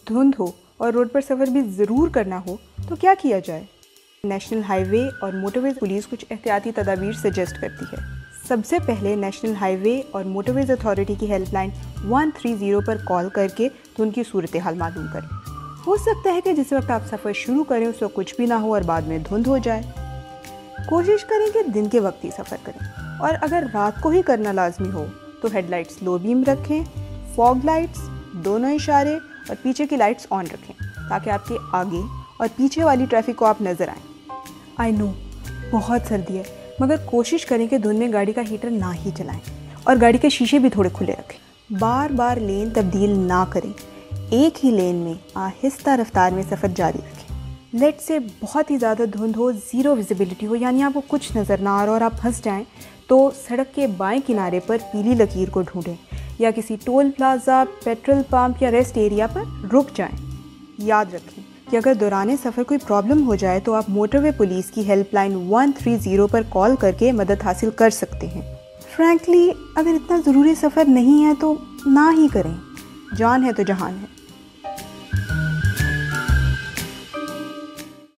धुंध हो और रोड पर सफ़र भी ज़रूर करना हो तो क्या किया जाए? नेशनल हाईवे और मोटरवेज पुलिस कुछ एहतियाती तदाबीर सजेस्ट करती है। सबसे पहले नेशनल हाईवे और मोटरवेज अथॉरिटी की हेल्पलाइन 130 पर कॉल करके धुंध की सूरत हाल मालूम करें। हो सकता है कि जिस वक्त आप सफ़र शुरू करें उस वक्त कुछ भी ना हो और बाद में धुंध हो जाए। कोशिश करें कि दिन के वक्त ही सफ़र करें और अगर रात को ही करना लाजमी हो तो हेडलाइट्स लो बीम रखें, फॉग लाइट्स दोनों इशारे और पीछे की लाइट्स ऑन रखें ताकि आपके आगे और पीछे वाली ट्रैफिक को आप नज़र आएँ। आई नो बहुत सर्दी है, मगर कोशिश करें कि धुंध में गाड़ी का हीटर ना ही चलाएं और गाड़ी के शीशे भी थोड़े खुले रखें। बार बार लेन तब्दील ना करें, एक ही लेन में आहिस्ता रफ्तार में सफ़र जारी रखें। लेट से बहुत ही ज़्यादा धुंध हो, ज़ीरो विजिबिलिटी हो, यानी आपको कुछ नज़र ना आ रहा और आप फंस जाएं, तो सड़क के बाएं किनारे पर पीली लकीर को ढूंढें या किसी टोल प्लाजा, पेट्रोल पंप या रेस्ट एरिया पर रुक जाएं। याद रखें कि अगर दौरान सफ़र कोई प्रॉब्लम हो जाए तो आप मोटरवे पुलिस की हेल्पलाइन 130 पर कॉल करके मदद हासिल कर सकते हैं। फ्रैंकली अगर इतना ज़रूरी सफ़र नहीं है तो ना ही करें, जान है तो जहान है।